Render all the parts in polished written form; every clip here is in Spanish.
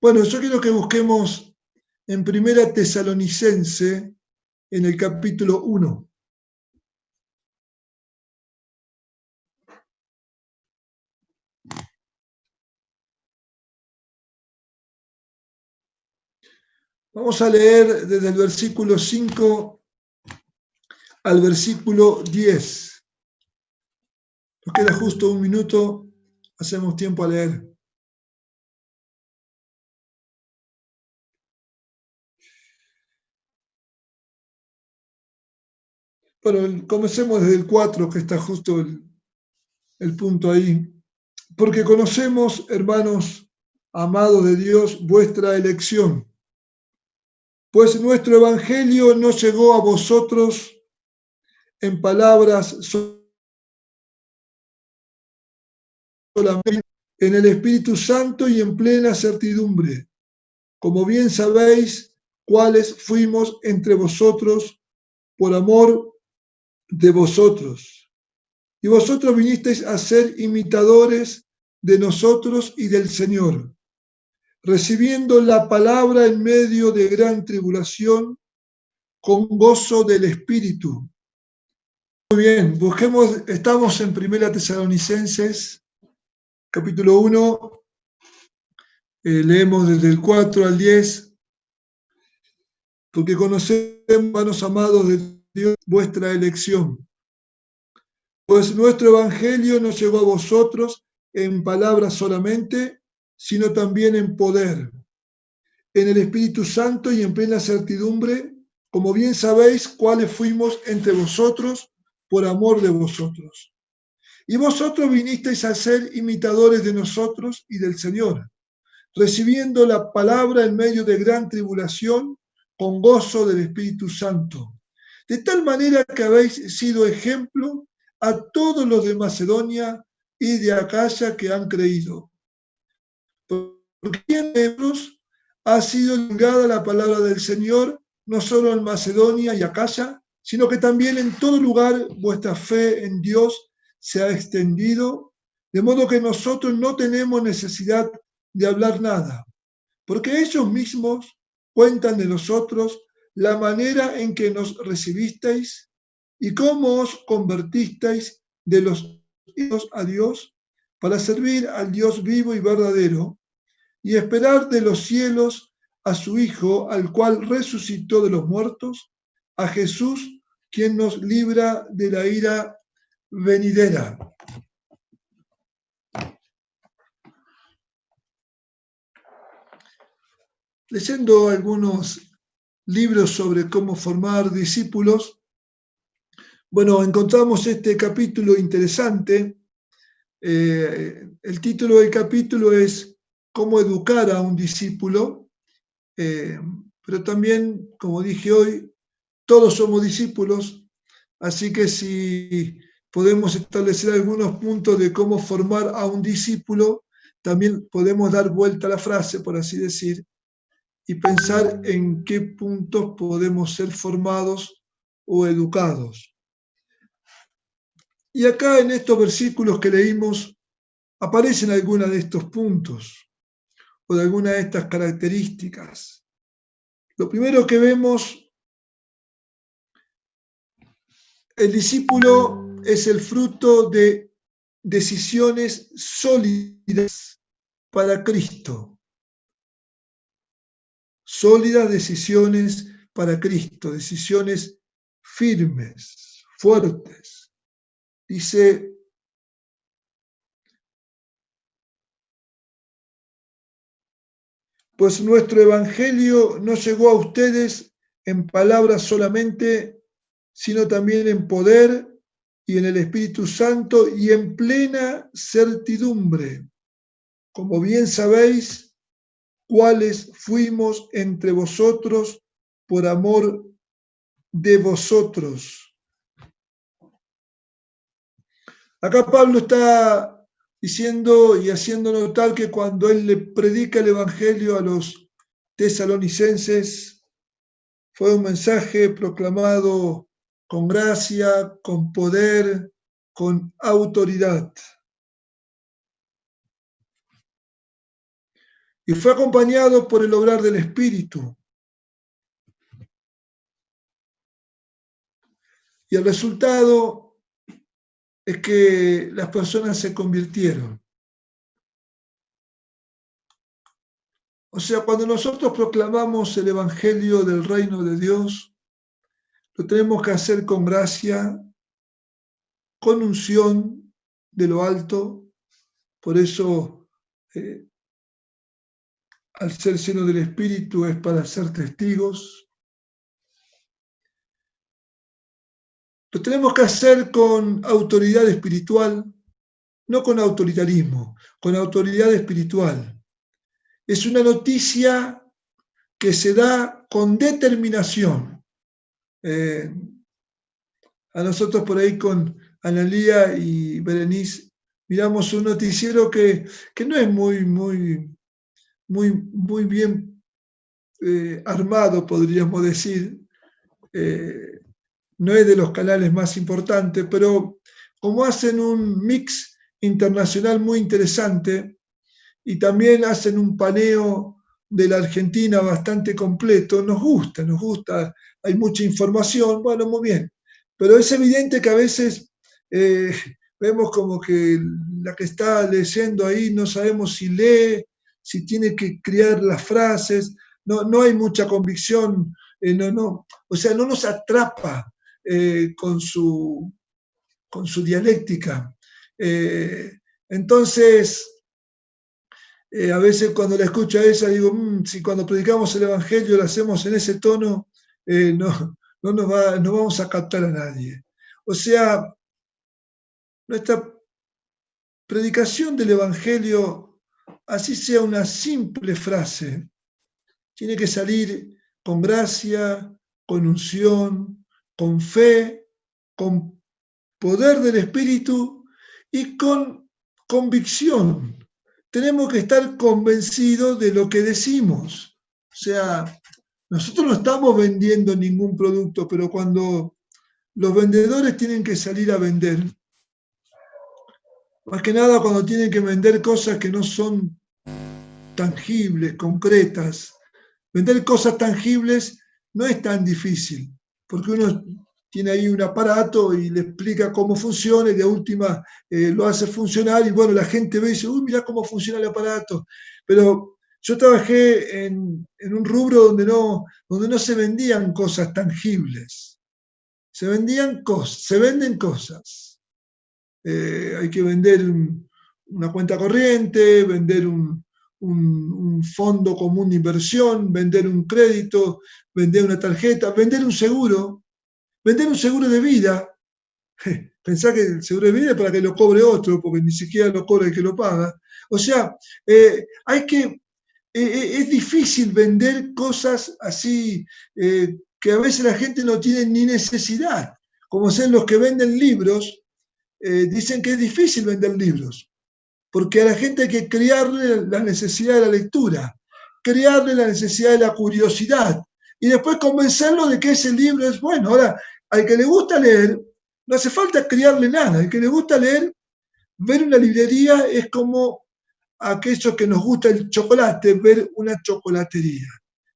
Bueno, yo quiero que busquemos en Primera Tesalonicense, en el capítulo 1. Vamos a leer desde el versículo 5 al versículo 10. Nos queda justo un minuto, hacemos tiempo a leer. Bueno, comencemos desde el 4, que está justo el punto ahí. Porque conocemos, hermanos amados de Dios, vuestra elección. Pues nuestro evangelio no llegó a vosotros en palabras solamente, en el Espíritu Santo y en plena certidumbre, como bien sabéis cuáles fuimos entre vosotros por amor de vosotros. Y vosotros vinisteis a ser imitadores de nosotros y del Señor, recibiendo la palabra en medio de gran tribulación, con gozo del Espíritu. Muy bien, busquemos, estamos en Primera Tesalonicenses, capítulo 1, leemos desde el 4 al 10, porque conocemos, hermanos amados de Dios, vuestra elección. Pues nuestro evangelio no llegó a vosotros en palabras solamente, sino también en poder, en el Espíritu Santo y en plena certidumbre, como bien sabéis cuáles fuimos entre vosotros por amor de vosotros. Y vosotros vinisteis a ser imitadores de nosotros y del Señor, recibiendo la palabra en medio de gran tribulación, con gozo del Espíritu Santo, de tal manera que habéis sido ejemplo a todos los de Macedonia y de Acaya que han creído. Porque en ellos ha sido divulgada la palabra del Señor, no solo en Macedonia y Acaya, sino que también en todo lugar vuestra fe en Dios se ha extendido, de modo que nosotros no tenemos necesidad de hablar nada, porque ellos mismos cuentan de nosotros la manera en que nos recibisteis y cómo os convertisteis de los hijos a Dios para servir al Dios vivo y verdadero y esperar de los cielos a su Hijo, al cual resucitó de los muertos, a Jesús, quien nos libra de la ira venidera. Leyendo algunos libros sobre cómo formar discípulos, bueno, encontramos este capítulo interesante. El título del capítulo es Cómo educar a un discípulo, pero también, como dije hoy, todos somos discípulos, así que si podemos establecer algunos puntos de cómo formar a un discípulo, también podemos dar vuelta a la frase, por así decir, y pensar en qué puntos podemos ser formados o educados. Y acá en estos versículos que leímos aparecen algunos de estos puntos o de algunas de estas características. Lo primero que vemos, el discípulo es el fruto de decisiones sólidas para Cristo. Sólidas decisiones para Cristo, decisiones firmes, fuertes. Dice, pues nuestro evangelio no llegó a ustedes en palabras solamente, sino también en poder y en el Espíritu Santo y en plena certidumbre, como bien sabéis cuáles fuimos entre vosotros por amor de vosotros. Acá Pablo está diciendo y haciendo notar que cuando él le predica el Evangelio a los tesalonicenses, fue un mensaje proclamado con gracia, con poder, con autoridad. y fue acompañado por el obrar del Espíritu. Y el resultado es que las personas se convirtieron. O sea, cuando nosotros proclamamos el Evangelio del Reino de Dios, lo tenemos que hacer con gracia, con unción de lo alto. Por eso, al ser lleno del Espíritu es para ser testigos. Lo tenemos que hacer con autoridad espiritual, no con autoritarismo, con autoridad espiritual. Es una noticia que se da con determinación. A nosotros por ahí con Analía y Berenice miramos un noticiero que no es muy bien armado, podríamos decir. No es de los canales más importantes, pero como hacen un mix internacional muy interesante y también hacen un paneo de la Argentina bastante completo, nos gusta, hay mucha información, bueno, muy bien, pero es evidente que a veces vemos como que la que está leyendo ahí no sabemos si lee, si tiene que criar las frases, no hay mucha convicción, o sea, no nos atrapa con su dialéctica. Entonces, a veces cuando la escucho a ella digo, si cuando predicamos el Evangelio lo hacemos en ese tono, no vamos a captar a nadie. O sea, nuestra predicación del Evangelio, así sea una simple frase, tiene que salir con gracia, con unción, con fe, con poder del Espíritu y con convicción. Tenemos que estar convencidos de lo que decimos. O sea, nosotros no estamos vendiendo ningún producto, pero cuando los vendedores tienen que salir a vender, más que nada cuando tienen que vender cosas que no son tangibles, concretas, vender cosas tangibles no es tan difícil, porque uno tiene ahí un aparato y le explica cómo funciona y de última lo hace funcionar y bueno, la gente ve y dice, uy, mirá cómo funciona el aparato. Pero yo trabajé en un rubro donde no se vendían cosas tangibles, se vendían cosas, se venden cosas. Hay que vender una cuenta corriente, vender un fondo común de inversión, vender un crédito, vender una tarjeta, vender un seguro de vida. Pensá que el seguro de vida es para que lo cobre otro, porque ni siquiera lo cobra el que lo paga. O sea, es difícil vender cosas así que a veces la gente no tiene ni necesidad, como ser los que venden libros. Dicen que es difícil vender libros, porque a la gente hay que crearle la necesidad de la lectura, crearle la necesidad de la curiosidad y después convencerlo de que ese libro es bueno. Ahora, al que le gusta leer, no hace falta criarle nada. Al que le gusta leer, ver una librería es como aquellos que nos gusta el chocolate, ver una chocolatería.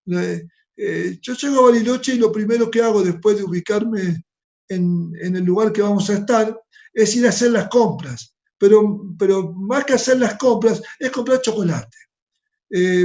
Yo llego a Bariloche y lo primero que hago después de ubicarme en el lugar que vamos a estar es ir a hacer las compras. Pero más que hacer las compras es comprar chocolate.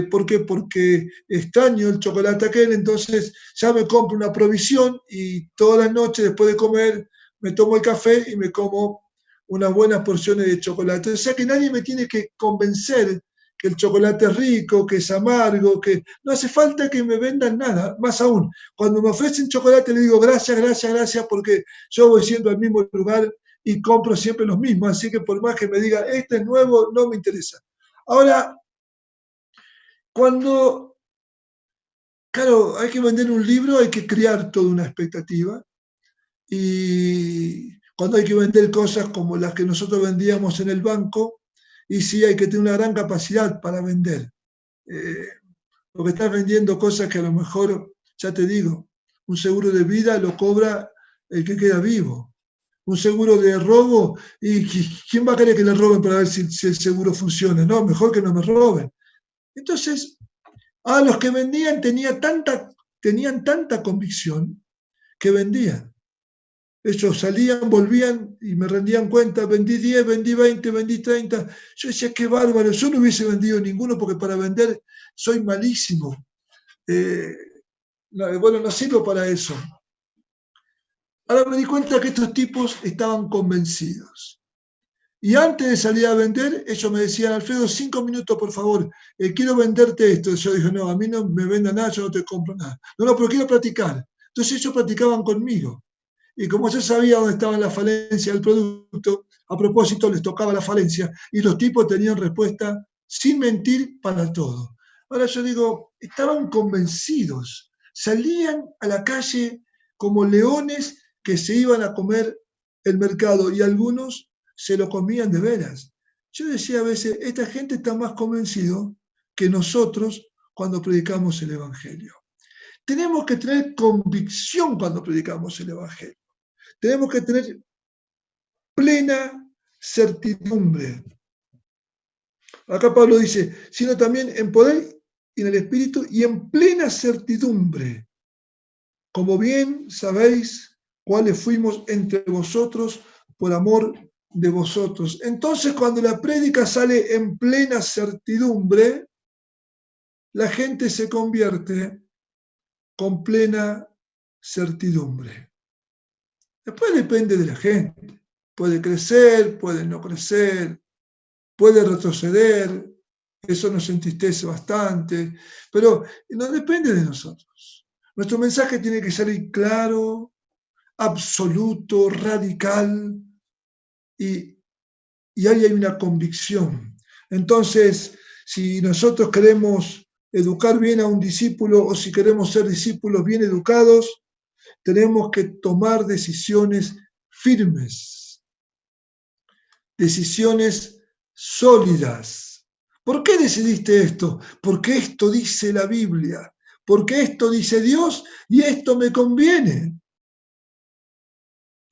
¿Por qué? Porque extraño el chocolate aquel, entonces ya me compro una provisión y todas las noches después de comer me tomo el café y me como unas buenas porciones de chocolate. O sea que nadie me tiene que convencer que el chocolate es rico, que es amargo, que no hace falta que me vendan nada. Más aún, cuando me ofrecen chocolate le digo gracias, gracias, gracias, porque yo voy siempre al mismo lugar y compro siempre los mismos, así que por más que me diga este es nuevo, no me interesa. Ahora, cuando, claro, hay que vender un libro, hay que crear toda una expectativa. Y cuando hay que vender cosas como las que nosotros vendíamos en el banco, y sí hay que tener una gran capacidad para vender. Porque estás vendiendo cosas que a lo mejor, ya te digo, un seguro de vida lo cobra el que queda vivo. Un seguro de robo, ¿y quién va a querer que le roben para ver si el seguro funciona? No, mejor que no me roben. Entonces, a los que vendían tenían tanta convicción que vendían. Ellos salían, volvían y me rendían cuenta, vendí 10, vendí 20, vendí 30. Yo decía, qué bárbaro, yo no hubiese vendido ninguno porque para vender soy malísimo. No sirvo para eso. Ahora me di cuenta que estos tipos estaban convencidos. Y antes de salir a vender, ellos me decían, Alfredo, 5 minutos, por favor, quiero venderte esto. Yo dije, no, a mí no me venda nada, yo no te compro nada. No, pero quiero practicar. Entonces ellos practicaban conmigo. Y como yo sabía dónde estaba la falencia del producto, a propósito les tocaba la falencia y los tipos tenían respuesta sin mentir para todo. Ahora yo digo, estaban convencidos, salían a la calle como leones que se iban a comer el mercado y algunos se lo comían de veras. Yo decía a veces, esta gente está más convencido que nosotros cuando predicamos el Evangelio. Tenemos que tener convicción cuando predicamos el Evangelio. Tenemos que tener plena certidumbre. Acá Pablo dice, sino también en poder y en el Espíritu y en plena certidumbre. Como bien sabéis cuáles fuimos entre vosotros por amor de vosotros. Entonces, cuando la prédica sale en plena certidumbre, la gente se convierte con plena certidumbre. Después depende de la gente. Puede crecer, puede no crecer, puede retroceder. Eso nos entristece bastante, pero no depende de nosotros. Nuestro mensaje tiene que ser claro, absoluto, radical, y ahí hay una convicción. Entonces, si nosotros queremos educar bien a un discípulo o si queremos ser discípulos bien educados, tenemos que tomar decisiones firmes, decisiones sólidas. ¿Por qué decidiste esto? Porque esto dice la Biblia, porque esto dice Dios y esto me conviene.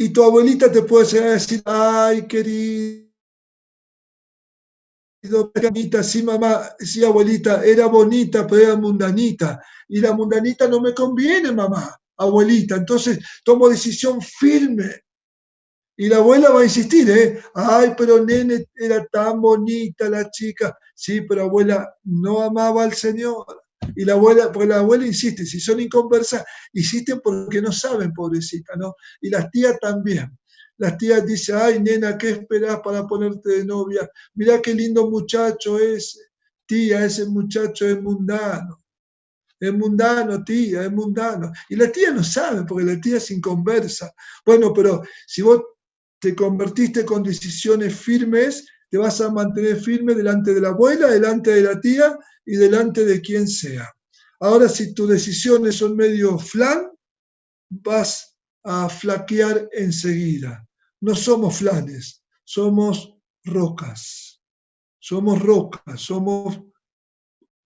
Y tu abuelita te puede llegar a decir, ay, querido, sí, mamá, sí, abuelita, era bonita, pero era mundanita. Y la mundanita no me conviene, mamá, abuelita. Entonces tomo decisión firme. Y la abuela va a insistir, ¿eh? Ay, pero nene, era tan bonita la chica. Sí, pero abuela no amaba al Señor. Y la abuela, porque la abuela insiste, si son inconversas, insisten porque no saben, pobrecita, ¿no? Y las tías también. Las tías dicen, ay, nena, ¿qué esperás para ponerte de novia? Mirá qué lindo muchacho ese. Tía, ese muchacho es mundano. Es mundano, tía, es mundano. Y la tía no sabe, porque la tía es inconversa. Bueno, pero si vos te convertiste con decisiones firmes, te vas a mantener firme delante de la abuela, delante de la tía y delante de quien sea. Ahora, si tus decisiones son medio flan, vas a flaquear enseguida. No somos flanes, somos rocas. Somos rocas, somos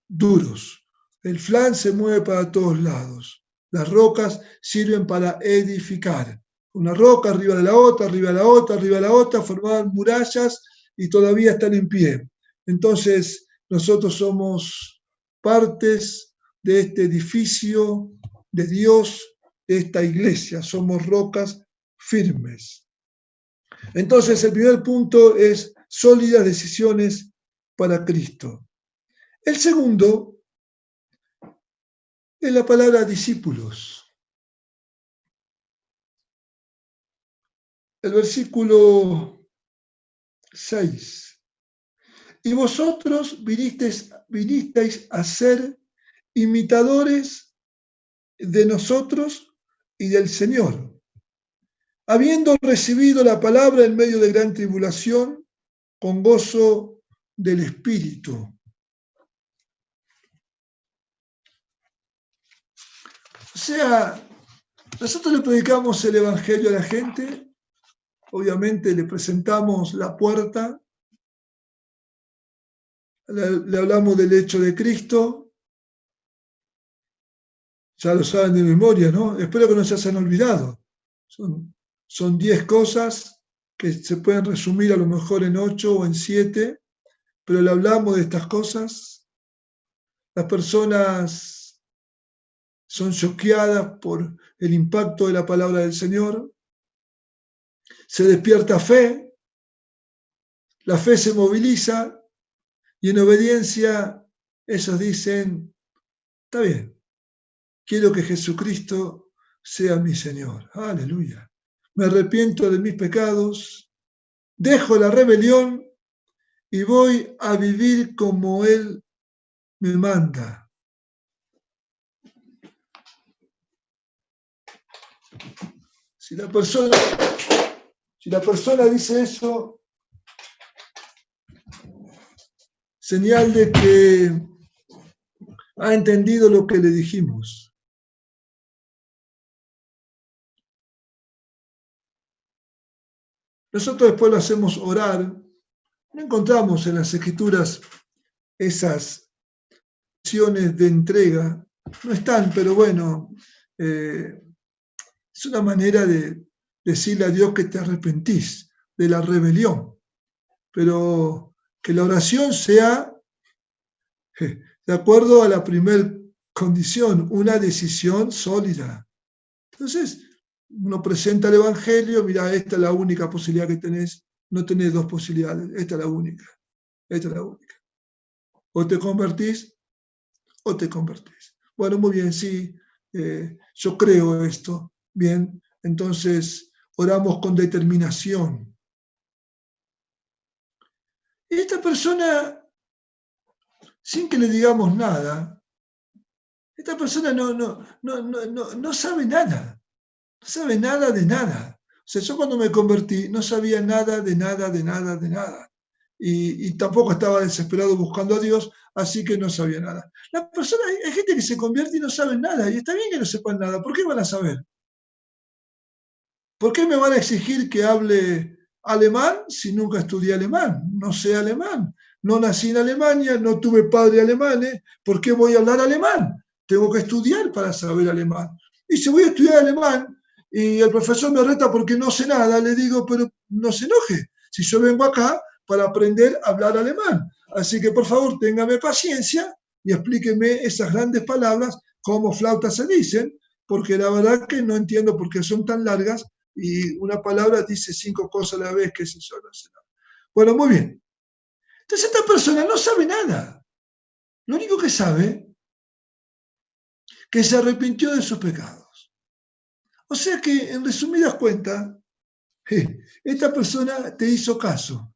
duros. El flan se mueve para todos lados. Las rocas sirven para edificar. Una roca arriba de la otra, arriba de la otra, arriba de la otra, formaban murallas y todavía están en pie. Entonces, nosotros somos partes de este edificio de Dios, de esta iglesia. Somos rocas firmes. Entonces, el primer punto es sólidas decisiones para Cristo. El segundo es la palabra discípulos. El versículo 6. Y vosotros vinisteis a ser imitadores de nosotros y del Señor, habiendo recibido la palabra en medio de gran tribulación, con gozo del Espíritu. O sea, nosotros le predicamos el Evangelio a la gente, obviamente le presentamos la puerta, le hablamos del hecho de Cristo, ya lo saben de memoria, ¿no? Espero que no se hayan olvidado. Son 10 cosas que se pueden resumir a lo mejor en 8 o en 7, pero le hablamos de estas cosas. Las personas son choqueadas por el impacto de la palabra del Señor. Se despierta fe, la fe se moviliza y en obediencia ellos dicen, está bien, quiero que Jesucristo sea mi Señor. Aleluya. Me arrepiento de mis pecados, dejo la rebelión y voy a vivir como Él me manda. Si la persona dice eso, señal de que ha entendido lo que le dijimos. Nosotros después lo hacemos orar. No encontramos en las Escrituras esas acciones de entrega. No están, pero bueno, es una manera de decirle a Dios que te arrepentís de la rebelión. Pero que la oración sea de acuerdo a la primera condición, una decisión sólida. Entonces, uno presenta el Evangelio, mira, esta es la única posibilidad que tenés, no tenés dos posibilidades, esta es la única, esta es la única. O te convertís o te convertís. Bueno, muy bien, sí, yo creo esto, bien, entonces oramos con determinación. Y esta persona, sin que le digamos nada, esta persona no sabe nada. No sabe nada de nada. O sea, yo cuando me convertí no sabía nada de nada, de nada, de nada. Y tampoco estaba desesperado buscando a Dios, así que no sabía nada. La persona, hay gente que se convierte y no sabe nada, y está bien que no sepan nada. ¿Por qué van a saber? ¿Por qué me van a exigir que hable alemán si nunca estudié alemán? No sé alemán. No nací en Alemania, no tuve padres alemanes. ¿Por qué voy a hablar alemán? Tengo que estudiar para saber alemán. Y si voy a estudiar alemán y el profesor me reta porque no sé nada, le digo, pero no se enoje. Si yo vengo acá para aprender a hablar alemán. Así que por favor, téngame paciencia y explíqueme esas grandes palabras como flautas se dicen, porque la verdad que no entiendo por qué son tan largas y una palabra dice 5 cosas a la vez, qué sé yo, no sé nada. Bueno, muy bien. Entonces esta persona no sabe nada. Lo único que sabe que se arrepintió de sus pecados. O sea que, en resumidas cuentas, esta persona te hizo caso.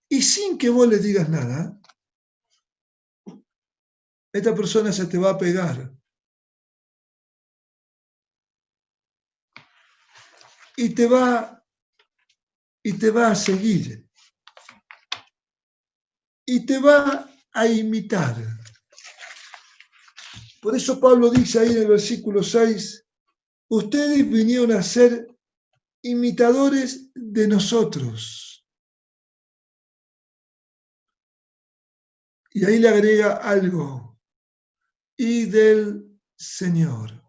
Y sin que vos le digas nada, esta persona se te va a pegar. Y te va a seguir. Y te va a imitar. Por eso Pablo dice ahí en el versículo 6, ustedes vinieron a ser imitadores de nosotros. Y ahí le agrega algo, y del Señor.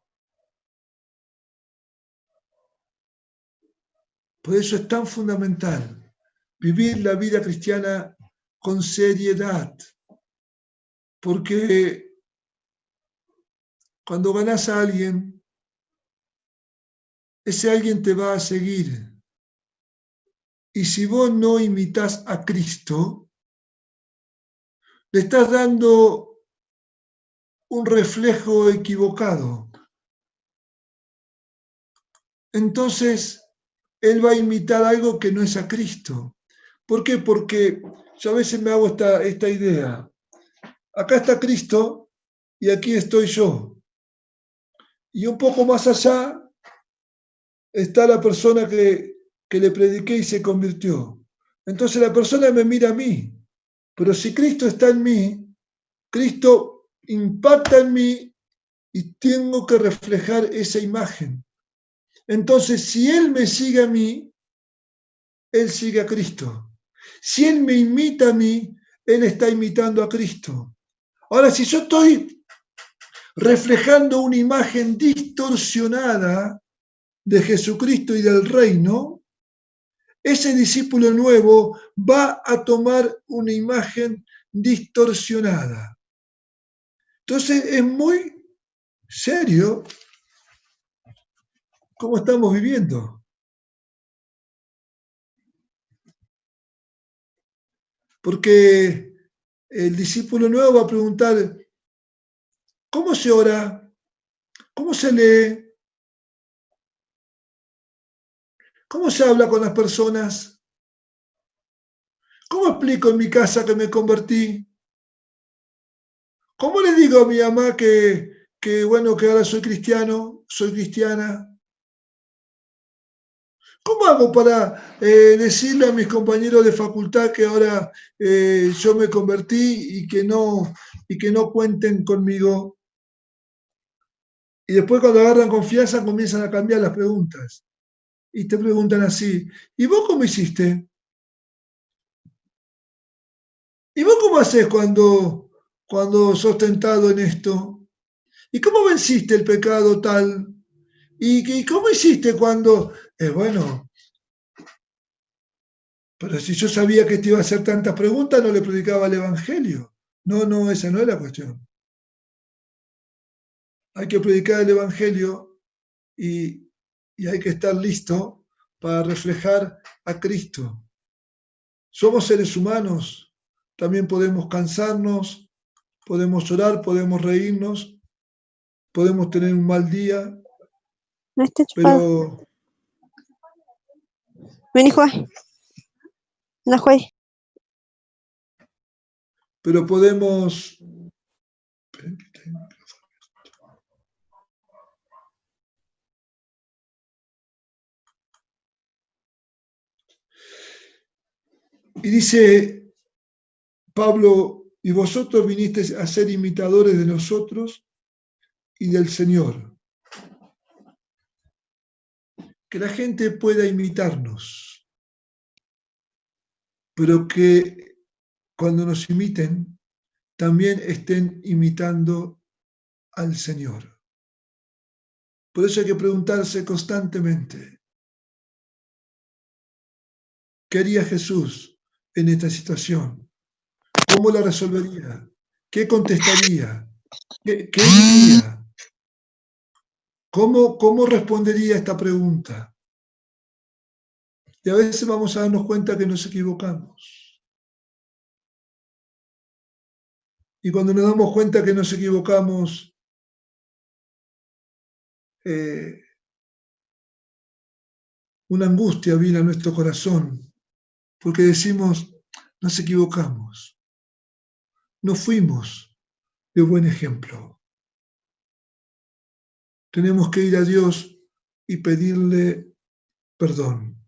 Por eso es tan fundamental vivir la vida cristiana con seriedad, porque cuando ganas a alguien, ese alguien te va a seguir. Y si vos no imitas a Cristo, le estás dando un reflejo equivocado. Entonces, él va a imitar algo que no es a Cristo. ¿Por qué? Porque yo a veces me hago esta idea. Acá está Cristo y aquí estoy yo. Y un poco más allá está la persona que le prediqué y se convirtió. Entonces la persona me mira a mí. Pero si Cristo está en mí, Cristo impacta en mí y tengo que reflejar esa imagen. Entonces, si Él me sigue a mí, Él sigue a Cristo. Si Él me imita a mí, Él está imitando a Cristo. Ahora, si yo estoy reflejando una imagen distorsionada de Jesucristo y del reino, ese discípulo nuevo va a tomar una imagen distorsionada. Entonces es muy serio cómo estamos viviendo. Porque el discípulo nuevo va a preguntar, ¿cómo se ora? ¿Cómo se lee? ¿Cómo se habla con las personas? ¿Cómo explico en mi casa que me convertí? ¿Cómo le digo a mi mamá que ahora soy cristiano, soy cristiana? ¿Cómo hago para decirle a mis compañeros de facultad que ahora yo me convertí y que no cuenten conmigo? Y después cuando agarran confianza comienzan a cambiar las preguntas. Y te preguntan así, ¿y vos cómo hiciste? ¿Y vos cómo haces cuando sos tentado en esto? ¿Y cómo venciste el pecado tal? ¿Y cómo hiciste cuando... bueno, pero si yo sabía que te iba a hacer tantas preguntas, no le predicaba el Evangelio. No, no, esa no es la cuestión. Hay que predicar el Evangelio y hay que estar listo para reflejar a Cristo. Somos seres humanos, también podemos cansarnos, podemos llorar, podemos reírnos, podemos tener un mal día, No está chupado. pero, Vení, juega. No juegues. pero podemos... Y dice Pablo, y vosotros vinisteis a ser imitadores de nosotros y del Señor. Que la gente pueda imitarnos, pero que cuando nos imiten también estén imitando al Señor. Por eso hay que preguntarse constantemente, ¿qué haría Jesús en esta situación? ¿Cómo la resolvería? ¿Qué contestaría? ¿Qué diría? ¿Cómo respondería a esta pregunta? Y a veces vamos a darnos cuenta que nos equivocamos. Y cuando nos damos cuenta que nos equivocamos, una angustia viene a nuestro corazón, porque decimos, nos equivocamos, no fuimos de buen ejemplo. Tenemos que ir a Dios y pedirle perdón.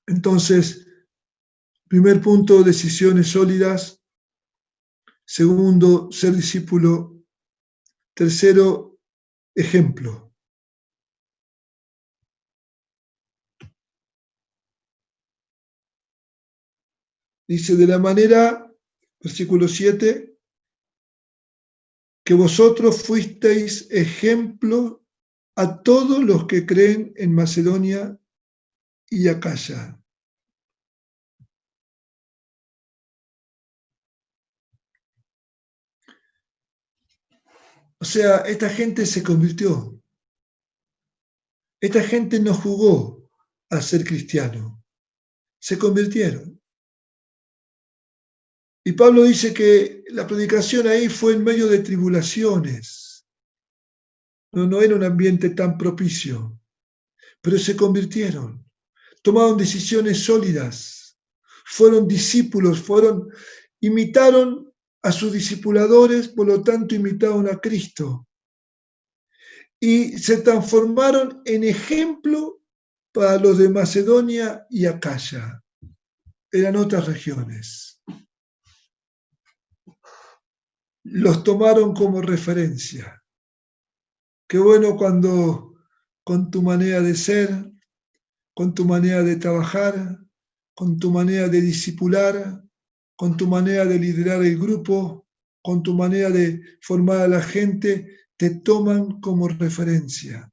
Entonces, primer punto, decisiones sólidas. Segundo, ser discípulo. Tercero, ejemplo. Dice de la manera, versículo 7, que vosotros fuisteis ejemplo a todos los que creen en Macedonia y Acaya. O sea, esta gente se convirtió. Esta gente no jugó a ser cristiano. Se convirtieron. Y Pablo dice que la predicación ahí fue en medio de tribulaciones. No era un ambiente tan propicio. Pero se convirtieron. Tomaron decisiones sólidas. Fueron discípulos, imitaron a sus discipuladores, por lo tanto imitaron a Cristo. Y se transformaron en ejemplo para los de Macedonia y Acaya. Eran otras regiones. Los tomaron como referencia. Qué bueno cuando con tu manera de ser, con tu manera de trabajar, con tu manera de discipular, con tu manera de liderar el grupo, con tu manera de formar a la gente, te toman como referencia.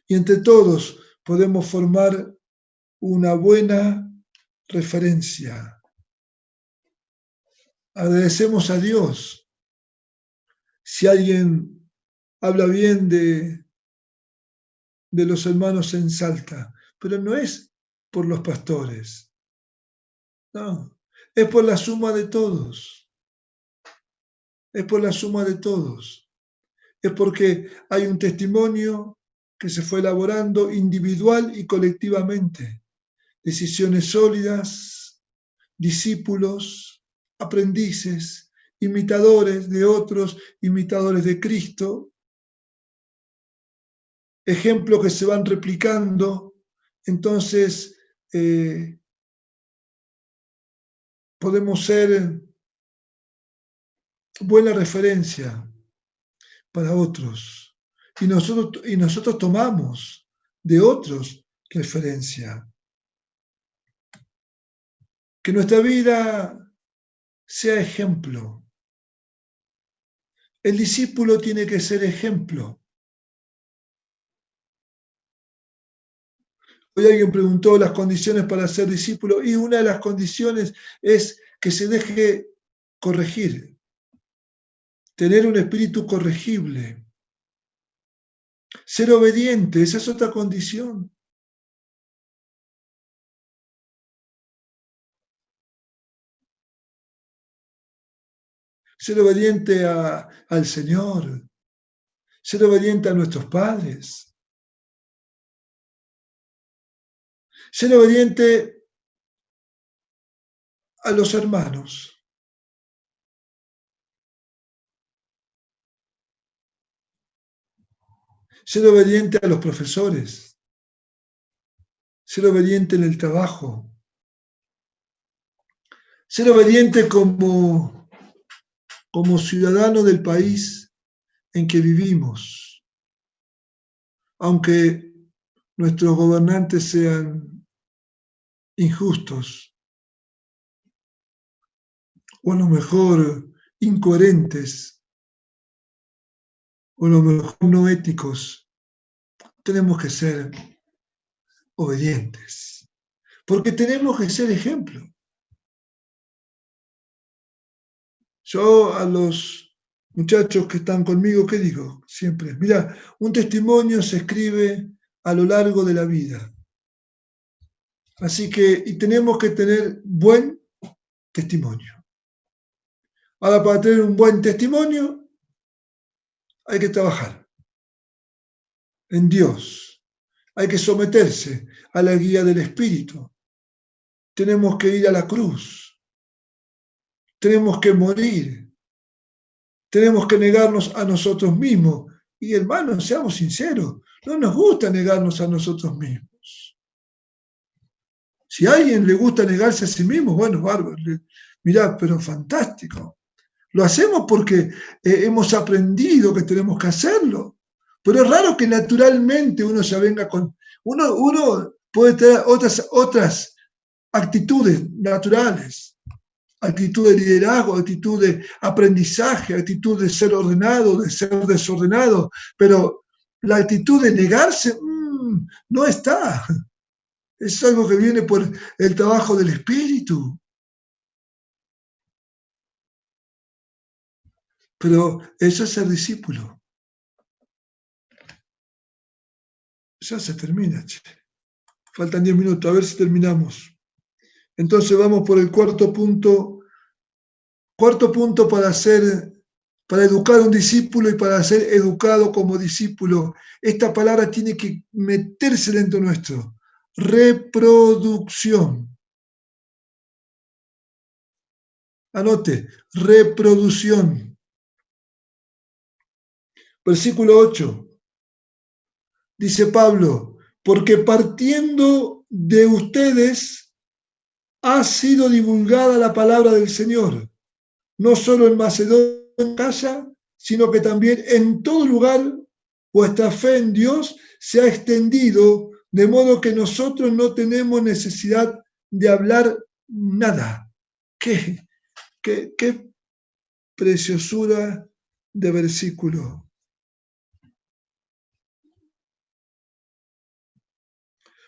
Y entre todos podemos formar una buena referencia. Agradecemos a Dios si alguien habla bien de los hermanos en Salta, pero no es por los pastores, no, es por la suma de todos, es por la suma de todos, es porque hay un testimonio que se fue elaborando individual y colectivamente, decisiones sólidas, discípulos, aprendices, imitadores de otros, imitadores de Cristo, ejemplos que se van replicando, entonces podemos ser buena referencia para otros. Y nosotros tomamos de otros referencia. Que nuestra vida sea ejemplo. El discípulo tiene que ser ejemplo. Hoy alguien preguntó las condiciones para ser discípulo y una de las condiciones es que se deje corregir, tener un espíritu corregible, ser obediente, esa es otra condición. Ser obediente al Señor, ser obediente a nuestros padres, ser obediente a los hermanos. Ser obediente a los profesores, ser obediente en el trabajo, ser obediente como ciudadano del país en que vivimos, aunque nuestros gobernantes sean injustos o a lo mejor incoherentes o a lo mejor no éticos, tenemos que ser obedientes, porque tenemos que ser ejemplo. Yo a los muchachos que están conmigo, ¿qué digo? Siempre, mira, un testimonio se escribe a lo largo de la vida. Así que, y tenemos que tener buen testimonio. Ahora, para tener un buen testimonio, hay que trabajar en Dios. Hay que someterse a la guía del Espíritu. Tenemos que ir a la cruz. Tenemos que morir. Tenemos que negarnos a nosotros mismos. Y hermanos, seamos sinceros, no nos gusta negarnos a nosotros mismos. Si a alguien le gusta negarse a sí mismo, bueno, bárbaro. Mirá, pero fantástico. Lo hacemos porque hemos aprendido que tenemos que hacerlo. Pero es raro que naturalmente uno se venga con... Uno puede tener otras actitudes naturales. Actitud de liderazgo, actitud de aprendizaje, actitud de ser ordenado, de ser desordenado. Pero la actitud de negarse no está. Es algo que viene por el trabajo del espíritu. Pero eso es ser discípulo. Ya se termina, che. Faltan 10 minutos, a ver si terminamos. Entonces vamos por el cuarto punto. Cuarto punto para educar a un discípulo y para ser educado como discípulo. Esta palabra tiene que meterse dentro nuestro. Reproducción. Anote, reproducción. Versículo 8. Dice Pablo, porque partiendo de ustedes ha sido divulgada la palabra del Señor, no solo en Macedonia, sino que también en todo lugar vuestra fe en Dios se ha extendido, de modo que nosotros no tenemos necesidad de hablar nada. ¡Qué preciosura de versículo!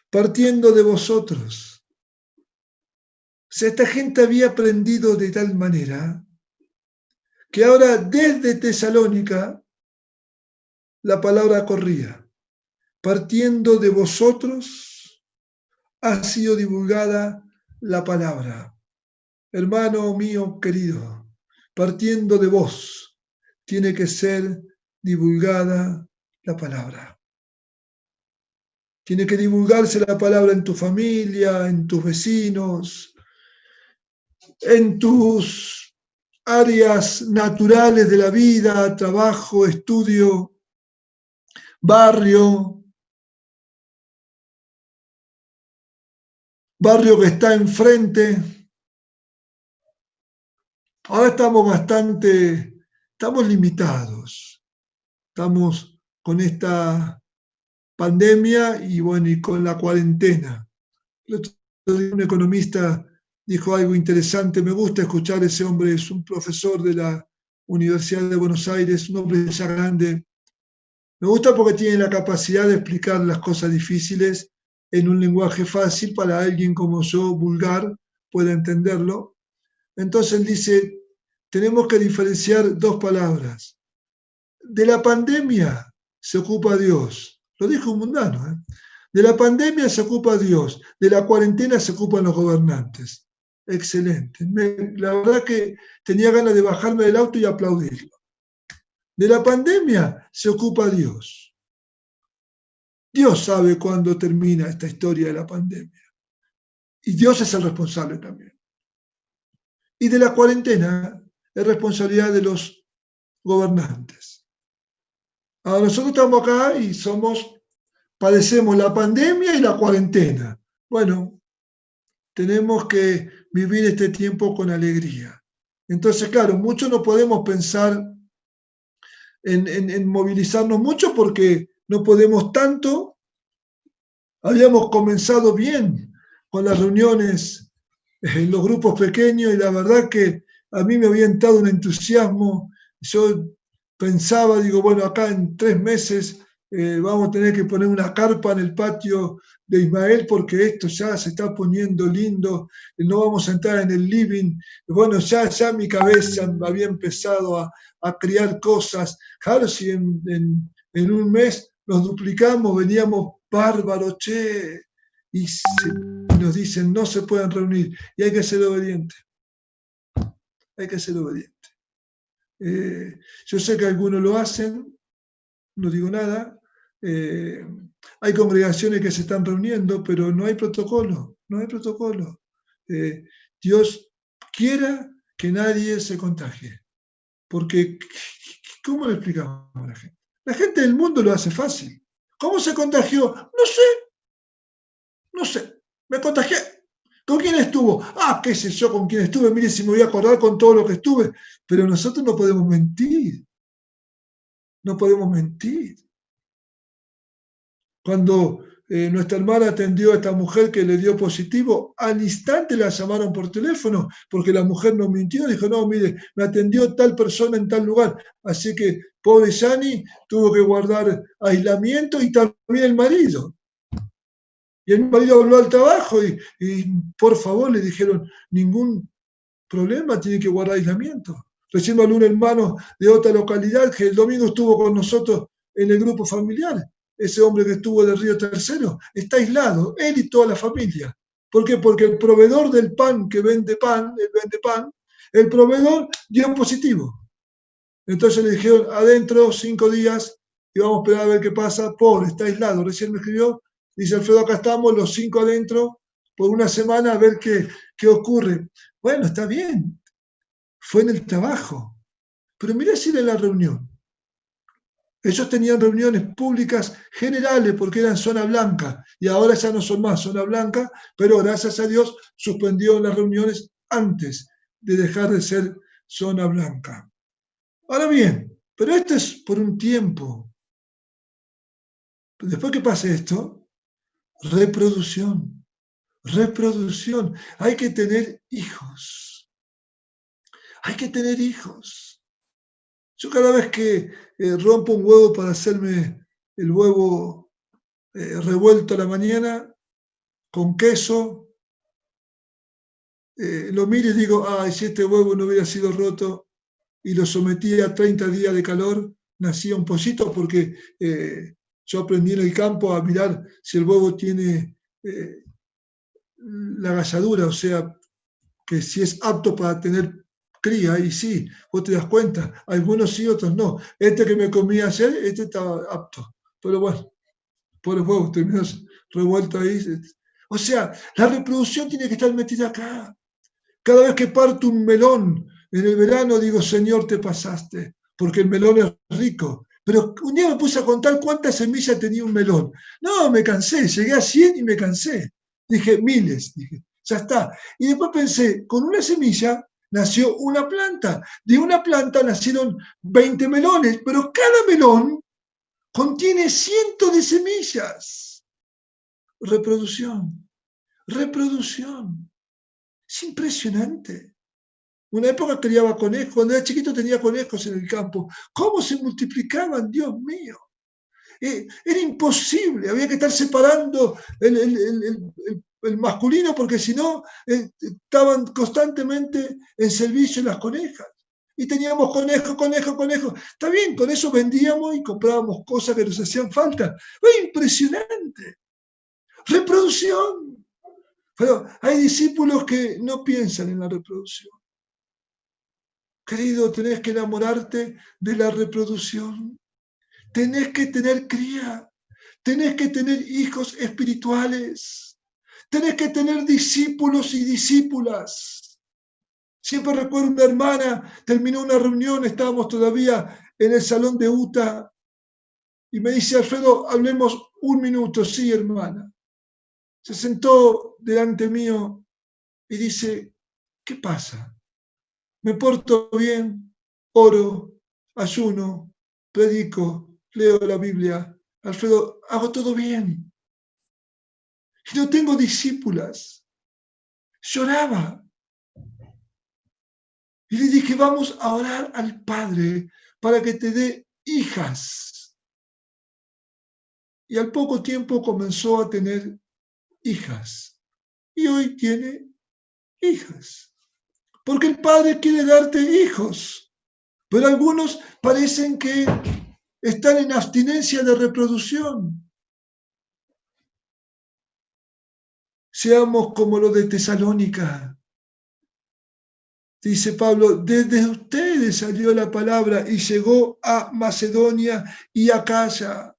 Partiendo de vosotros. O sea, esta gente había aprendido de tal manera que ahora desde Tesalónica la palabra corría. Partiendo de vosotros ha sido divulgada la palabra. Hermano mío querido, partiendo de vos tiene que ser divulgada la palabra. Tiene que divulgarse la palabra en tu familia, en tus vecinos, en tus áreas naturales de la vida, trabajo, estudio, barrio que está enfrente. Ahora estamos limitados. Estamos con esta pandemia y bueno, y con la cuarentena. El otro día un economista dijo algo interesante, me gusta escuchar a ese hombre, es un profesor de la Universidad de Buenos Aires, un hombre ya grande. Me gusta porque tiene la capacidad de explicar las cosas difíciles en un lenguaje fácil para alguien como yo, vulgar, pueda entenderlo. Entonces él dice, tenemos que diferenciar dos palabras. De la pandemia se ocupa Dios. Lo dijo un mundano. De la pandemia se ocupa Dios. De la cuarentena se ocupan los gobernantes. Excelente. La verdad que tenía ganas de bajarme del auto y aplaudirlo. De la pandemia se ocupa Dios. Dios sabe cuándo termina esta historia de la pandemia. Y Dios es el responsable también. Y de la cuarentena es responsabilidad de los gobernantes. Ahora nosotros estamos acá y padecemos la pandemia y la cuarentena. Bueno, tenemos que vivir este tiempo con alegría. Entonces, claro, muchos no podemos pensar en movilizarnos mucho porque no podemos tanto. Habíamos comenzado bien con las reuniones en los grupos pequeños y la verdad que a mí me había entrado un entusiasmo. Yo pensaba, digo, bueno, acá en 3 meses vamos a tener que poner una carpa en el patio de Ismael porque esto ya se está poniendo lindo, no vamos a entrar en el living. Bueno, ya mi cabeza había empezado a criar cosas. Claro, si en un mes nos duplicamos, veníamos bárbaros, che, y nos dicen no se pueden reunir y hay que ser obediente. Hay que ser obediente. Yo sé que algunos lo hacen, no digo nada. Hay congregaciones que se están reuniendo, pero no hay protocolo, no hay protocolo. Dios quiera que nadie se contagie, porque ¿cómo le explicamos a la gente? La gente del mundo lo hace fácil. ¿Cómo se contagió? No sé, me contagié. ¿Con quién estuvo? Qué sé yo con quién estuve, mire si me voy a acordar con todo lo que estuve. Pero nosotros no podemos mentir. No podemos mentir. Cuando nuestra hermana atendió a esta mujer que le dio positivo, al instante la llamaron por teléfono porque la mujer no mintió, dijo, no, mire, me atendió tal persona en tal lugar. Así que pobre Yani tuvo que guardar aislamiento y también el marido. Y el marido habló al trabajo y por favor le dijeron, ningún problema, tiene que guardar aislamiento. Recién habló un hermano de otra localidad que el domingo estuvo con nosotros en el grupo familiar. Ese hombre que estuvo de Río Tercero está aislado, él y toda la familia. ¿Por qué? Porque el proveedor del pan que vende pan, el proveedor dio positivo. Entonces le dijeron, adentro 5 días y vamos a esperar a ver qué pasa. Pobre, está aislado. Recién me escribió, dice Alfredo, acá estamos los 5 adentro por una semana a ver qué ocurre. Bueno, está bien, fue en el trabajo. Pero mirá si era en la reunión. Ellos tenían reuniones públicas generales porque eran zona blanca y ahora ya no son más zona blanca, pero gracias a Dios suspendió las reuniones antes de dejar de ser zona blanca. Ahora bien, pero esto es por un tiempo. Después que pase esto, reproducción. Hay que tener hijos. Hay que tener hijos. Yo cada vez que rompo un huevo para hacerme el huevo revuelto a la mañana con queso, lo miro y digo, si este huevo no hubiera sido roto y lo sometía a 30 días de calor, nacía un pollito, porque yo aprendí en el campo a mirar si el huevo tiene la galladura, o sea, que si es apto para tener cría, y sí, vos te das cuenta, algunos sí, otros no. Este que me comí ayer, este estaba apto, pero bueno, por el huevo terminó revuelto ahí. O sea, la reproducción tiene que estar metida acá. Cada vez que parto un melón en el verano, digo, Señor, te pasaste, porque el melón es rico. Pero un día me puse a contar cuántas semillas tenía un melón. No, me cansé, llegué a 100 y me cansé. Dije, miles, dije, ya está. Y después pensé, con una semilla nació una planta. De una planta nacieron 20 melones, pero cada melón contiene cientos de semillas. Reproducción, reproducción. Es impresionante. Una época criaba conejos, cuando era chiquito tenía conejos en el campo. ¿Cómo se multiplicaban, Dios mío? Era imposible, había que estar separando el masculino porque si no estaban constantemente en servicio las conejas. Y teníamos conejos. Está bien, con eso vendíamos y comprábamos cosas que nos hacían falta. Fue impresionante. Reproducción. Pero hay discípulos que no piensan en la reproducción. Querido, tenés que enamorarte de la reproducción. Tenés que tener cría. Tenés que tener hijos espirituales. Tenés que tener discípulos y discípulas. Siempre recuerdo una hermana, terminó una reunión, estábamos todavía en el salón de UTA, y me dice, Alfredo, hablemos un minuto. Sí, hermana. Se sentó delante mío y dice, ¿qué pasa? Me porto bien, oro, ayuno, predico, leo la Biblia. Alfredo, hago todo bien. Y no tengo discípulas. Lloraba. Y le dije, vamos a orar al Padre para que te dé hijas. Y al poco tiempo comenzó a tener hijas. Y hoy tiene hijas. Porque el Padre quiere darte hijos. Pero algunos parecen que están en abstinencia de reproducción. Seamos como los de Tesalónica. Dice Pablo, desde ustedes salió la palabra y llegó a Macedonia y a Acaya,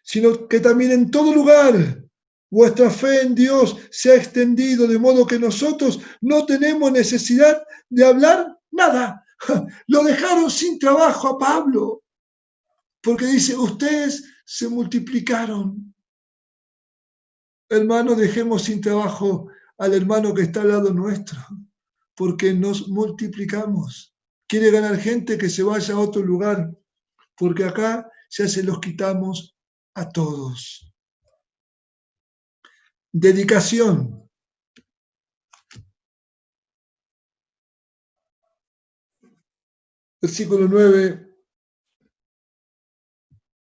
sino que también en todo lugar vuestra fe en Dios se ha extendido, de modo que nosotros no tenemos necesidad de hablar nada. Lo dejaron sin trabajo a Pablo, porque dice, ustedes se multiplicaron. Hermano, dejemos sin trabajo al hermano que está al lado nuestro, porque nos multiplicamos. Quiere ganar gente, que se vaya a otro lugar, porque acá ya se los quitamos a todos. Dedicación. Versículo 9.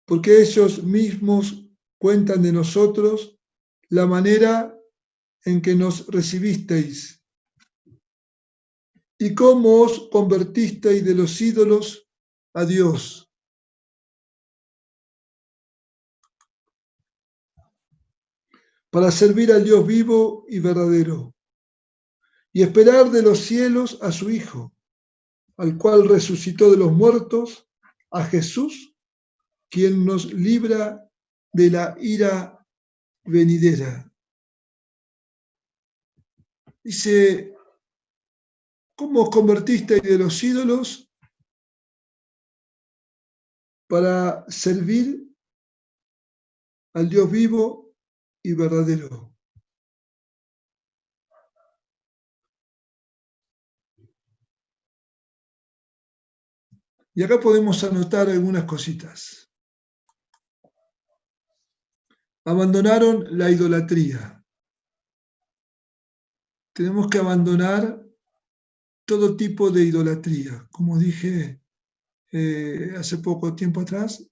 Porque ellos mismos cuentan de nosotros la manera en que nos recibisteis y cómo os convertisteis de los ídolos a Dios, para servir al Dios vivo y verdadero, y esperar de los cielos a su Hijo, al cual resucitó de los muertos, a Jesús, quien nos libra de la ira venidera. Dice, ¿cómo os convertisteis de los ídolos para servir al Dios vivo y verdadero? Y acá podemos anotar algunas cositas. Abandonaron la idolatría. Tenemos que abandonar todo tipo de idolatría. Como dije hace poco tiempo atrás,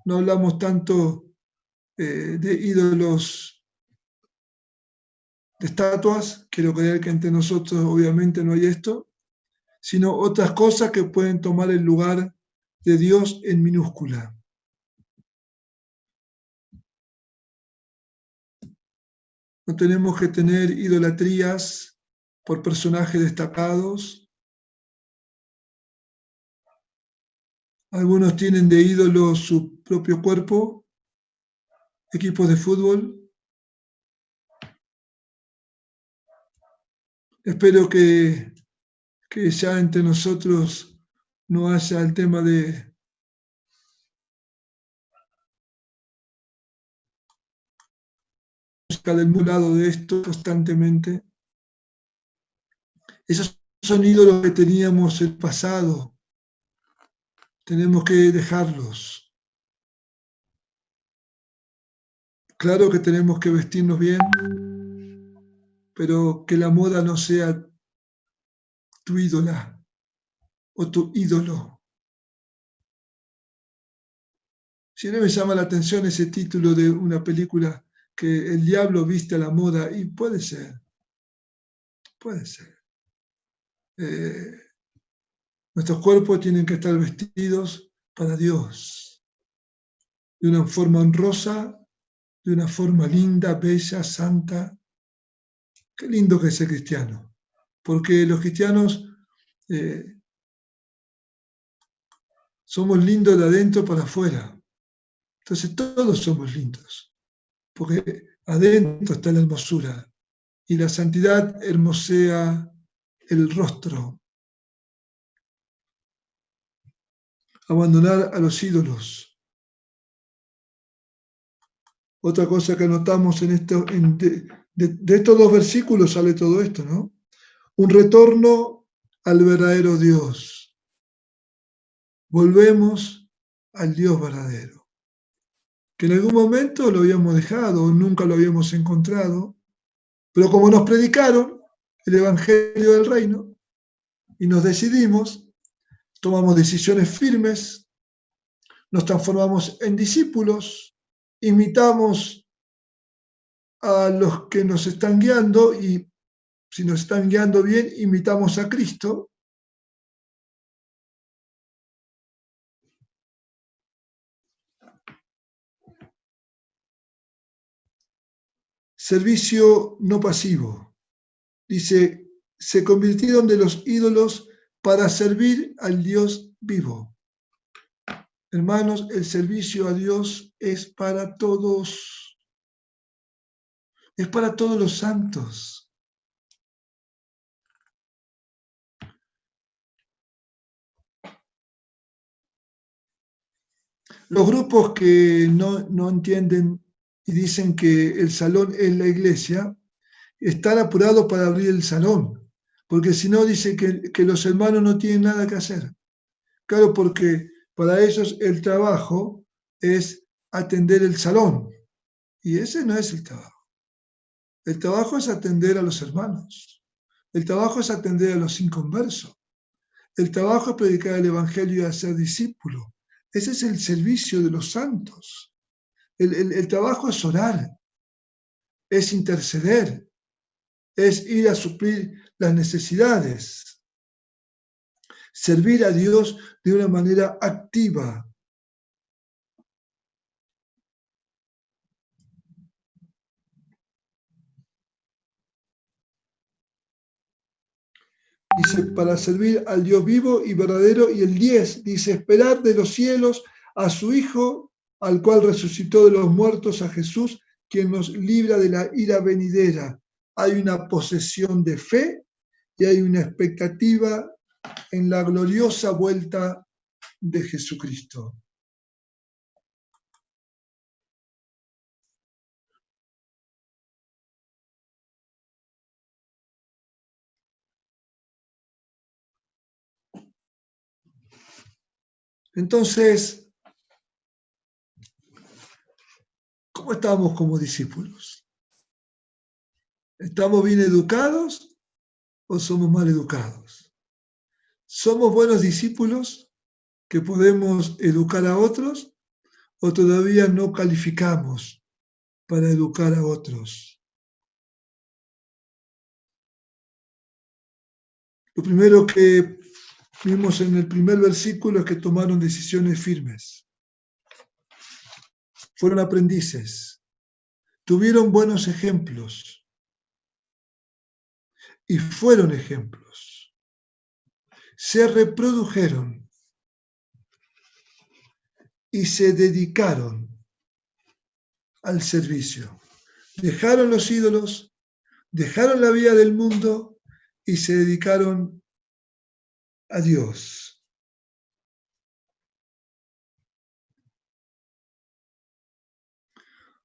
no hablamos tanto de ídolos, de estatuas. Quiero creer que entre nosotros obviamente no hay esto, sino otras cosas que pueden tomar el lugar de Dios en minúscula. No tenemos que tener idolatrías por personajes destacados. Algunos tienen de ídolo su propio cuerpo, equipos de fútbol. Espero que ya entre nosotros no haya el tema de buscar del lado de esto constantemente. Esos son ídolos que teníamos en el pasado. Tenemos que dejarlos. Claro que tenemos que vestirnos bien, pero que la moda no sea tu ídola o tu ídolo. Si no me llama la atención ese título de una película que el diablo viste a la moda, y puede ser. Nuestros cuerpos tienen que estar vestidos para Dios, de una forma honrosa, de una forma linda, bella, santa. Qué lindo que es ser cristiano, porque los cristianos somos lindos de adentro para afuera. Entonces todos somos lindos, porque adentro está la hermosura y la santidad hermosea el rostro. Abandonar a los ídolos. Otra cosa que anotamos de estos dos versículos sale todo esto, ¿no? Un retorno al verdadero Dios. Volvemos al Dios verdadero, que en algún momento lo habíamos dejado o nunca lo habíamos encontrado, pero como nos predicaron el Evangelio del Reino y nos decidimos, tomamos decisiones firmes, nos transformamos en discípulos, imitamos a los que nos están guiando y si nos están guiando bien, imitamos a Cristo. Servicio no pasivo. Dice, se convirtieron de los ídolos para servir al Dios vivo. Hermanos, el servicio a Dios es para todos los santos. Los grupos que no entienden y dicen que el salón es la iglesia, están apurados para abrir el salón, porque si no dice que los hermanos no tienen nada que hacer. Claro, porque para ellos el trabajo es atender el salón, y ese no es el trabajo. El trabajo es atender a los hermanos. El trabajo es atender a los inconversos. El trabajo es predicar el Evangelio y hacer discípulos. Ese es el servicio de los santos. El trabajo es orar, es interceder, es ir a suplir las necesidades. Servir a Dios de una manera activa. Dice, para servir al Dios vivo y verdadero. Y el 10 dice, esperar de los cielos a su Hijo, al cual resucitó de los muertos, a Jesús, quien nos libra de la ira venidera. Hay una posesión de fe y hay una expectativa en la gloriosa vuelta de Jesucristo. Entonces, ¿cómo estamos como discípulos? ¿Estamos bien educados o somos mal educados? ¿Somos buenos discípulos que podemos educar a otros o todavía no calificamos para educar a otros? Lo primero que vimos en el primer versículo que tomaron decisiones firmes. Fueron aprendices, tuvieron buenos ejemplos y fueron ejemplos. Se reprodujeron y se dedicaron al servicio. Dejaron los ídolos, dejaron la vida del mundo y se dedicaron a Dios.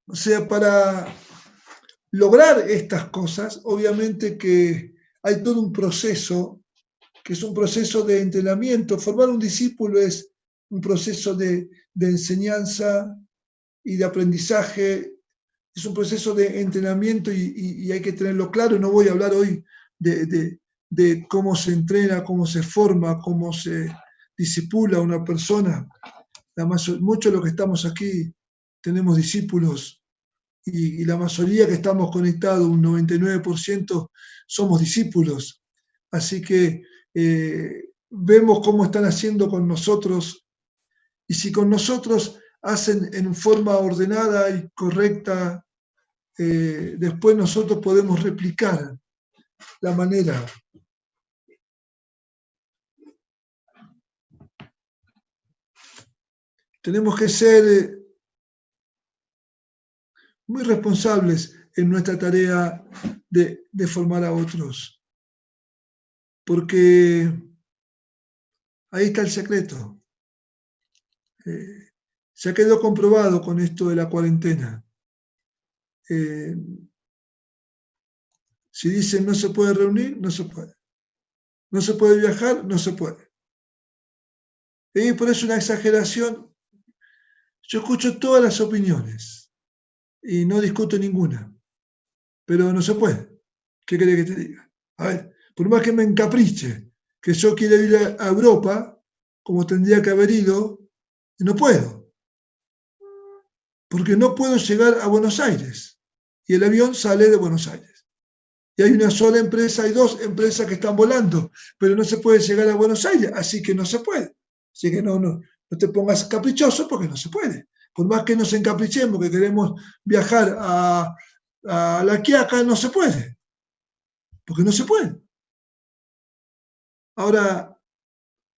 O sea, para lograr estas cosas, obviamente que hay todo un proceso, que es un proceso de entrenamiento. Formar un discípulo es un proceso de enseñanza y de aprendizaje, es un proceso de entrenamiento y hay que tenerlo claro. No voy a hablar hoy de cómo se entrena, cómo se forma, cómo se discipula una persona. Muchos de los que estamos aquí tenemos discípulos y la mayoría que estamos conectados, un 99%, somos discípulos. Así que vemos cómo están haciendo con nosotros y si con nosotros hacen en forma ordenada y correcta, después nosotros podemos replicar la manera. Tenemos que ser muy responsables en nuestra tarea de formar a otros, porque ahí está el secreto. Ya quedó comprobado con esto de la cuarentena. Si dicen no se puede reunir, no se puede. No se puede viajar, no se puede. Y por eso una exageración. Yo escucho todas las opiniones y no discuto ninguna, pero no se puede. ¿Qué querés que te diga? A ver, por más que me encapriche que yo quiera ir a Europa, como tendría que haber ido, no puedo. Porque no puedo llegar a Buenos Aires. Y el avión sale de Buenos Aires. Y hay una sola empresa, hay dos empresas que están volando, pero no se puede llegar a Buenos Aires, así que no se puede. Así que no te pongas caprichoso porque no se puede. Por más que nos encaprichemos, que queremos viajar a La Quiaca, no se puede. Porque no se puede. Ahora,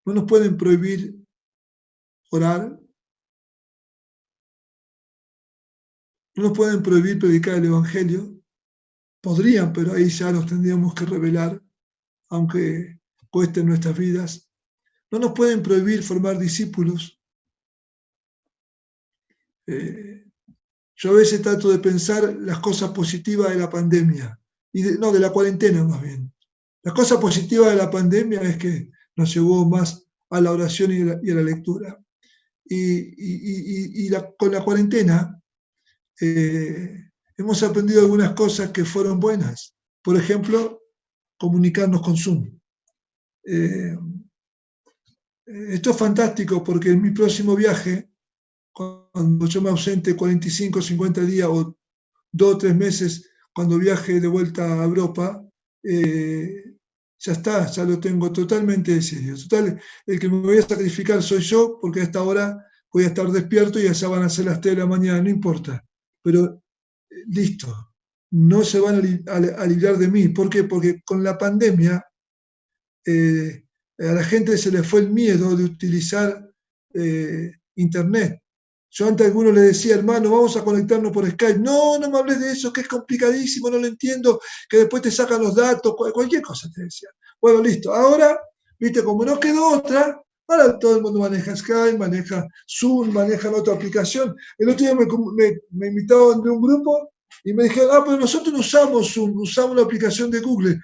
no nos pueden prohibir orar, no nos pueden prohibir predicar el Evangelio. Podrían, pero ahí ya nos tendríamos que rebelar, aunque cueste nuestras vidas. No nos pueden prohibir formar discípulos. Yo a veces trato de pensar las cosas positivas de la pandemia, de la cuarentena más bien. La cosa positiva de la pandemia es que nos llevó más a la oración y a la lectura. Con la cuarentena hemos aprendido algunas cosas que fueron buenas. Por ejemplo, comunicarnos con Zoom. Esto es fantástico porque en mi próximo viaje, cuando yo me ausente 45, 50 días o 2 o 3 meses, cuando viaje de vuelta a Europa, ya está, ya lo tengo totalmente de serio. Total, el que me voy a sacrificar soy yo, porque a esta hora voy a estar despierto y ya van a ser las 3 de la mañana, no importa. Pero listo, no se van a librar de mí. ¿Por qué? Porque con la pandemia a la gente se le fue el miedo de utilizar Internet. Yo antes a algunos les decía, hermano, vamos a conectarnos por Skype. No me hables de eso, que es complicadísimo, no lo entiendo, que después te sacan los datos, cualquier cosa te decía. Bueno, listo. Ahora, viste, como no quedó otra, ahora todo el mundo maneja Skype, maneja Zoom, maneja otra aplicación. El otro día me invitaban de un grupo y me dijeron, pero nosotros no usamos Zoom, usamos la aplicación de Google.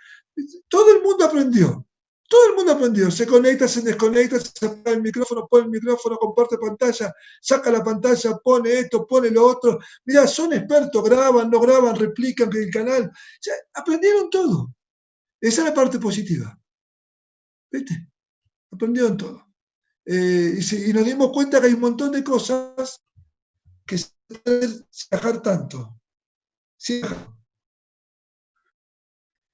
Todo el mundo aprendió. Todo el mundo aprendió, se conecta, se desconecta, se apaga el micrófono, pone el micrófono, comparte pantalla, saca la pantalla, pone esto, pone lo otro. Mirá, son expertos, graban, no graban, replican el canal. Ya, aprendieron todo. Esa es la parte positiva. ¿Viste? Aprendieron todo. Y nos dimos cuenta que hay un montón de cosas que se pueden viajar tanto. Sí,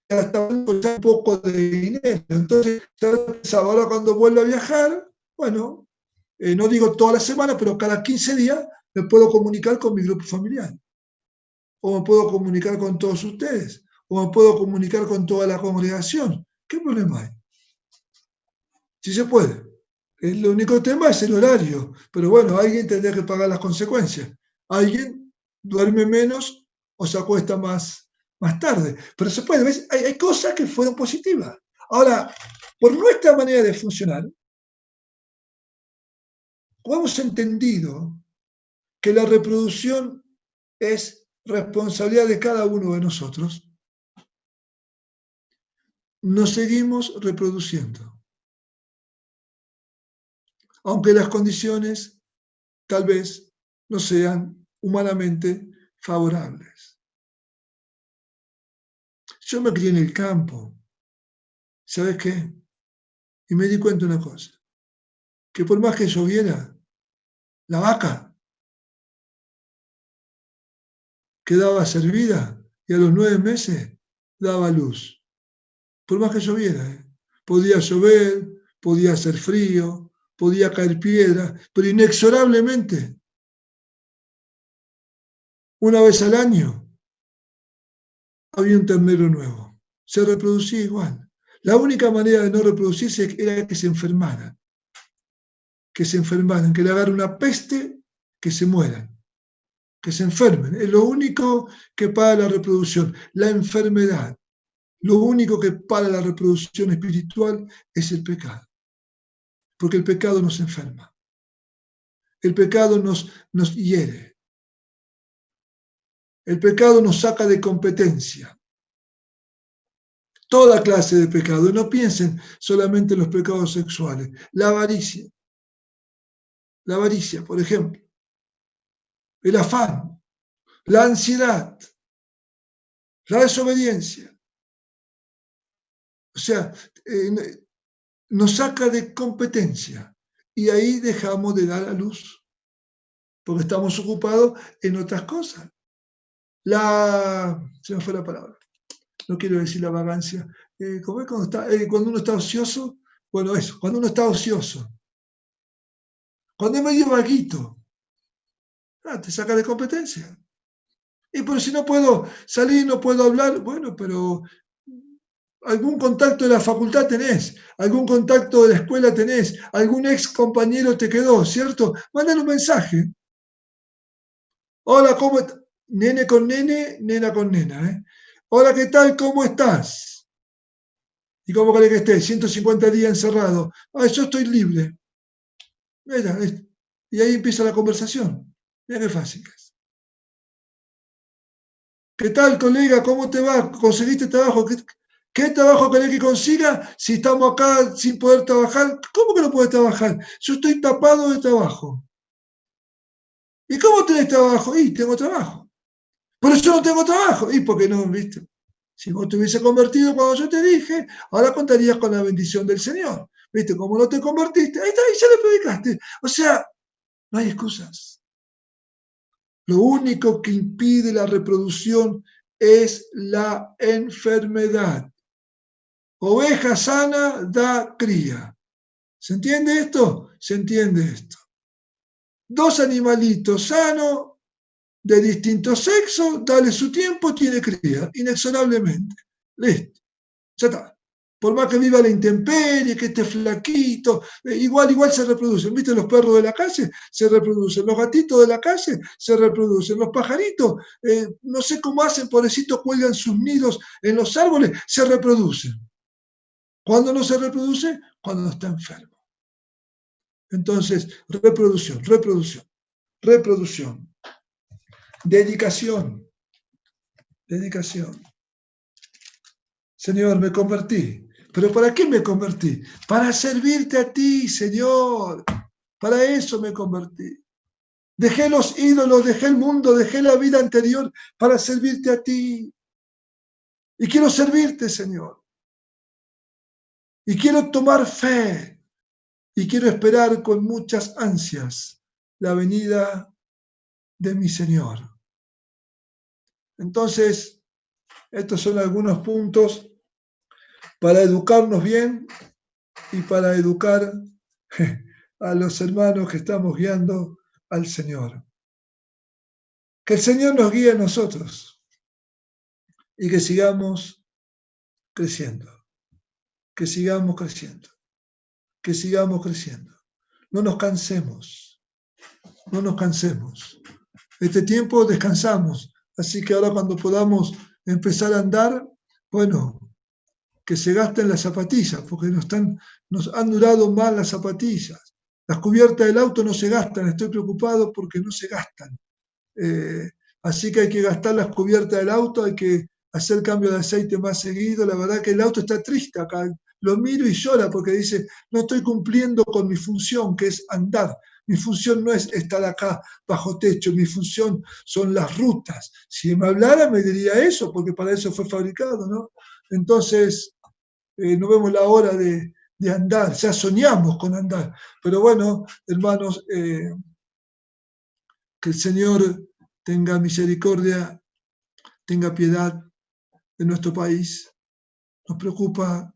hasta un poco de dinero. Entonces, ahora cuando vuelva a viajar, bueno, no digo toda la semana, pero cada 15 días me puedo comunicar con mi grupo familiar. O me puedo comunicar con todos ustedes. O me puedo comunicar con toda la congregación. ¿Qué problema hay? Sí se puede. El único tema es el horario. Pero bueno, alguien tendría que pagar las consecuencias. Alguien duerme menos o se acuesta más tarde. Pero se puede. ¿Ves? Hay cosas que fueron positivas. Ahora, por nuestra manera de funcionar, hemos entendido que la reproducción es responsabilidad de cada uno de nosotros. Nos seguimos reproduciendo, aunque las condiciones tal vez no sean humanamente favorables. Yo me crié en el campo, ¿sabes qué? Y me di cuenta de una cosa, que por más que lloviera, la vaca quedaba servida y a los 9 meses daba luz. Por más que lloviera, podía llover, podía hacer frío, podía caer piedra, pero inexorablemente, una vez al año, había un ternero nuevo. Se reproducía igual. La única manera de no reproducirse era que se enfermaran, que le agarre una peste, que se mueran, que se enfermen. Es lo único que para la reproducción, la enfermedad. Lo único que para la reproducción espiritual es el pecado, porque el pecado nos enferma. El pecado nos hiere. El pecado nos saca de competencia. Toda clase de pecado. No piensen solamente en los pecados sexuales. La avaricia, por ejemplo. El afán, la ansiedad, la desobediencia. O sea, nos saca de competencia. Y ahí dejamos de dar a luz. Porque estamos ocupados en otras cosas. Se me fue la palabra. No quiero decir la vagancia. ¿Cómo es cuando uno está ocioso? Bueno, eso, cuando uno está ocioso. Cuando es medio vaguito, te saca de competencia. Y por si no puedo salir, no puedo hablar, bueno, pero algún contacto de la facultad tenés, algún contacto de la escuela tenés, algún ex compañero te quedó, ¿cierto? Mándale un mensaje. Hola, ¿cómo estás? Nene con nene, nena con nena. Hola, ¿qué tal? ¿Cómo estás? ¿Y cómo querés que esté? 150 días encerrado. Yo estoy libre. Mira, y ahí empieza la conversación. Mira qué fácil que es. ¿Qué tal, colega? ¿Cómo te va? ¿Conseguiste trabajo? ¿Qué trabajo querés que consiga si estamos acá sin poder trabajar? ¿Cómo que no puedes trabajar? Yo estoy tapado de trabajo. ¿Y cómo tenés trabajo? Y tengo trabajo. Pero yo no tengo trabajo. ¿Y por qué no, viste? Si vos te hubiese convertido cuando yo te dije, ahora contarías con la bendición del Señor. ¿Viste? Como no te convertiste, ahí está, ahí ya le predicaste. O sea, no hay excusas. Lo único que impide la reproducción es la enfermedad. Oveja sana da cría. ¿Se entiende esto? Se entiende esto. Dos animalitos sanos, de distinto sexo, dale su tiempo, tiene cría, inexorablemente. Listo, ya está. Por más que viva la intemperie, que esté flaquito, igual se reproducen. ¿Viste? Los perros de la calle se reproducen, los gatitos de la calle se reproducen, los pajaritos, no sé cómo hacen, pobrecitos, cuelgan sus nidos en los árboles, se reproducen. ¿Cuándo no se reproduce? Cuando está enfermo. Entonces, reproducción. Dedicación. Señor, me convertí. ¿Pero para qué me convertí? Para servirte a ti, Señor. Para eso me convertí. Dejé los ídolos, dejé el mundo, dejé la vida anterior para servirte a ti. Y quiero servirte, Señor. Y quiero tomar fe. Y quiero esperar con muchas ansias la venida de mi Señor. Entonces, estos son algunos puntos para educarnos bien y para educar a los hermanos que estamos guiando al Señor. Que el Señor nos guíe a nosotros y que sigamos creciendo, que sigamos creciendo, que sigamos creciendo. No nos cansemos, no nos cansemos. Este tiempo descansamos, así que ahora cuando podamos empezar a andar, bueno, que se gasten las zapatillas, porque nos han durado mal las zapatillas. Las cubiertas del auto no se gastan, estoy preocupado porque no se gastan. Así que hay que gastar las cubiertas del auto, hay que hacer cambio de aceite más seguido. La verdad que el auto está triste acá. Lo miro y llora porque dice, no estoy cumpliendo con mi función, que es andar. Mi función no es estar acá bajo techo, mi función son las rutas. Si me hablara me diría eso, porque para eso fue fabricado, ¿no? Entonces, no vemos la hora de andar, ya soñamos con andar. Pero bueno, hermanos, que el Señor tenga misericordia, tenga piedad de nuestro país. Nos preocupa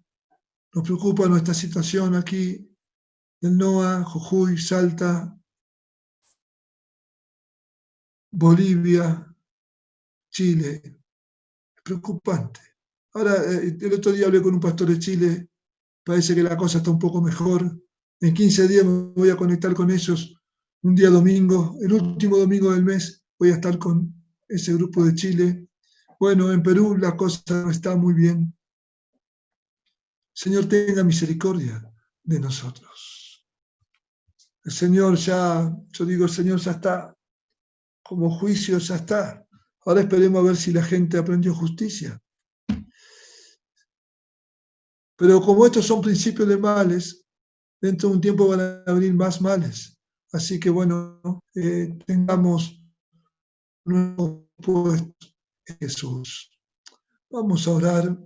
nuestra situación aquí en NOA, Jujuy, Salta, Bolivia, Chile. Es preocupante. Ahora, el otro día hablé con un pastor de Chile, parece que la cosa está un poco mejor. En 15 días me voy a conectar con ellos un día domingo, el último domingo del mes, voy a estar con ese grupo de Chile. Bueno, en Perú la cosa no está muy bien. Señor, tenga misericordia de nosotros. El Señor el Señor ya está, como juicio ya está. Ahora esperemos a ver si la gente aprendió justicia. Pero como estos son principios de males, dentro de un tiempo van a venir más males. Así que bueno, tengamos nuestro puesto en Jesús. Vamos a orar.